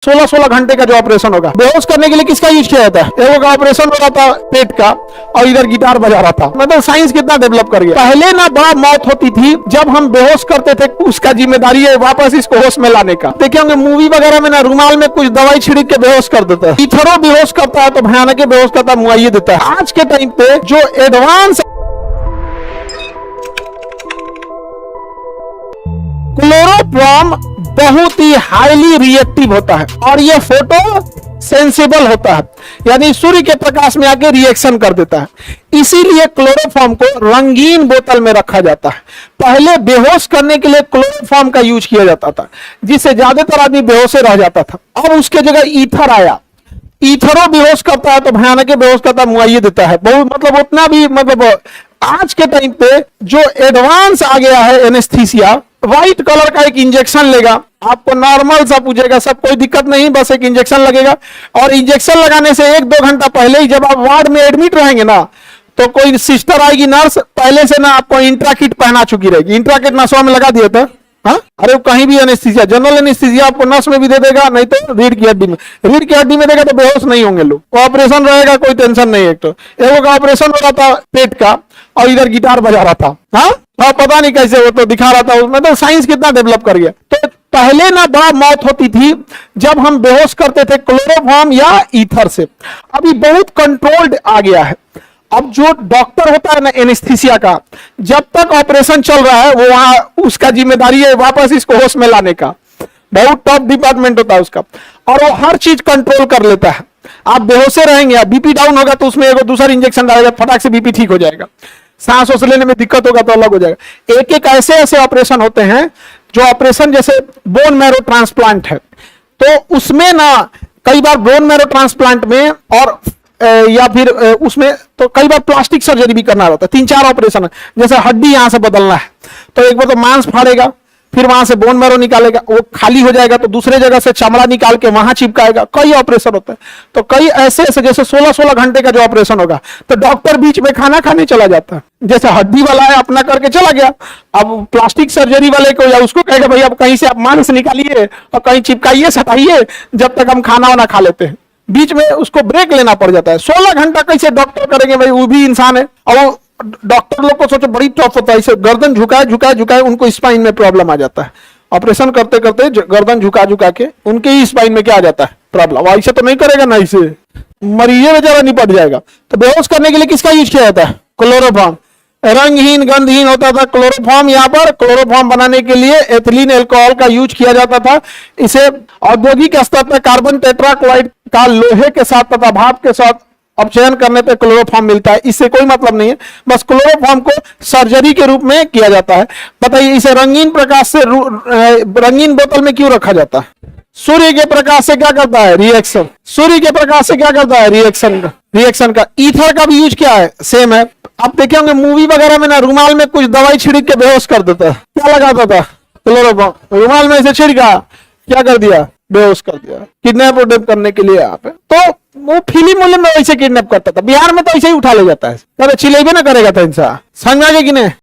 16-16 घंटे का जो ऑपरेशन होगा, बेहोश करने के लिए किसका यूज किया जाता है? एगो का ऑपरेशन हो रहा था पेट का और इधर गिटार बजा रहा था। मतलब साइंस कितना डेवलप कर गया। पहले ना बड़ा मौत होती थी जब हम बेहोश करते थे, उसका जिम्मेदारी है वापस इसको होश में लाने का। देखे होंगे मूवी वगैरह में ना रुमाल में कुछ दवाई छिड़क के बेहोश कर देता है। इथरो बेहोश करता है तो भयानक बेहोश करता है, मुआइये देता है। आज के टाइम पे जो एडवांस क्लोरोफॉर्म बहुत ही हाईली रिएक्टिव होता है और ये फोटो सेंसिबल होता है, यानी सूर्य के प्रकाश में आके रिएक्शन कर देता है। इसीलिए क्लोरोफॉर्म को रंगीन बोतल में रखा जाता है। पहले बेहोश करने के लिए क्लोरोफॉर्म का यूज किया जाता था, जिससे ज्यादातर आदमी बेहोश रह जाता था। अब उसके जगह ईथर आया। ईथरो बेहोश करता है तो भयानक बेहोश करता है, मुआइये देता है। बहुत मतलब उतना भी मतलब आज के टाइम पे जो एडवांस आ गया है एनेस्थीसिया, व्हाइट कलर का एक इंजेक्शन लेगा, आपको नॉर्मल सा पूछेगा, सब कोई दिक्कत नहीं, बस एक इंजेक्शन लगेगा। और इंजेक्शन लगाने से 1-2 घंटा पहले ही जब आप वार्ड में एडमिट रहेंगे ना, तो कोई सिस्टर आएगी, नर्स पहले से ना आपको इंट्रा किट पहना चुकी रहेगी। इंट्रा किट नसों में लगा दिए थे। हाँ, अरे कहीं भी एनेस्थीसिया, जनरल एनेस्थीसिया आपको नस में भी दे देगा, नहीं तो रीढ़ की हड्डी में। रीढ़ की हड्डी में देगा तो बेहोश नहीं होंगे लोग। ऑपरेशन रहेगा, कोई टेंशन नहीं है। एक तो एगो का ऑपरेशन हो रहा था पेट का और इधर गिटार बजा रहा था। हाँ, पता नहीं कैसे वो तो दिखा रहा था उसमें। तो साइंस कितना डेवलप कर गया। तो पहले ना बड़ा मौत होती थी जब हम बेहोश करते थे क्लोरोफॉर्म या ईथर से। अभी बहुत कंट्रोल्ड आ गया है। अब जो डॉक्टर होता है ना एनेस्थीसिया का, जब तक ऑपरेशन चल रहा है वो वहां उसका जिम्मेदारी है वापस इसको होश में लाने का। बहुत टफ डिपार्टमेंट होता है उसका, और वो हर चीज कंट्रोल कर लेता है। आप बेहोशे रहेंगे, आप बीपी डाउन होगा तो उसमें एगो दूसरा इंजेक्शन डालेगा, फटाक से बीपी ठीक हो जाएगा। सांस वास लेने में दिक्कत होगा तो अलग हो जाएगा। एक एक ऐसे ऐसे ऑपरेशन होते हैं जो ऑपरेशन जैसे बोन मैरो ट्रांसप्लांट है, तो उसमें ना कई बार बोन मैरो ट्रांसप्लांट में और या फिर उसमें तो कई बार प्लास्टिक सर्जरी भी करना रहता है। 3-4 ऑपरेशन है। जैसे हड्डी यहां से बदलना है तो एक बार तो मांस फाड़ेगा, फिर वहां से बोन मैरो निकालेगा, वो खाली हो जाएगा तो दूसरे जगह से चमड़ा निकाल के वहां चिपकाएगा। कई ऑपरेशन होता है। तो कई ऐसे ऐसे जैसे 16-16 घंटे का जो ऑपरेशन होगा, तो डॉक्टर बीच में खाना खाने चला जाता है। जैसे हड्डी वाला है अपना करके चला गया, अब प्लास्टिक सर्जरी वाले को या उसको कहेगा भाई अब कहीं से आप मांस निकालिए और कहीं चिपकाइए सटाइए जब तक हम खाना वाना खा लेते हैं। बीच में उसको ब्रेक लेना पड़ जाता है। 16 घंटा कैसे डॉक्टर करेंगे भाई, वो भी इंसान है। और वो डॉक्टर लोग को सोचो बड़ी टफ होता है, इसे गर्दन झुकाए उनको स्पाइन में प्रॉब्लम आ जाता है। ऑपरेशन करते करते गर्दन झुका के उनके ही स्पाइन में क्या आ जाता है प्रॉब्लम। ऐसे तो नहीं करेगा ना, इसे मरीज बेचारा निपट जाएगा। तो बेहोश करने के लिए किसका यूज किया जाता है? क्लोरोफॉर्म। रंगहीन गंधहीन होता था क्लोरोफॉर्म। यहाँ पर क्लोरोफॉर्म बनाने के लिए एथिलीन अल्कोहल का यूज किया जाता था। इसे औद्योगिक स्तर पर कार्बन टेट्राक्लोराइड का लोहे के साथ तथा भाप के साथ अपचयन करने पे क्लोरोफॉर्म मिलता है। इससे कोई मतलब नहीं है, बस क्लोरोफॉर्म को सर्जरी के रूप में किया जाता है। बताइए इसे रंगीन प्रकाश से रंगीन बोतल में क्यों रखा जाता है? सूर्य के प्रकाश से क्या करता है? रिएक्शन। सूर्य के प्रकाश से क्या करता है? रिएक्शन का। ईथर का भी यूज क्या है? सेम है। आप देखे होंगे मूवी वगैरह में ना रुमाल में कुछ दवाई छिड़क के बेहोश कर देता है। क्या लगाता था? क्लोरोफॉर्म। रुमाल में इसे छिड़का, क्या कर दिया? बेहोश कर दिया। किडनैप उडैप करने के लिए आप तो वो फिल्म में वैसे किडनैप करता था। बिहार में तो ऐसे ही उठा ले जाता है, चिलेबे ना करेगा था इंसान। समझ में आ गया कि नहीं?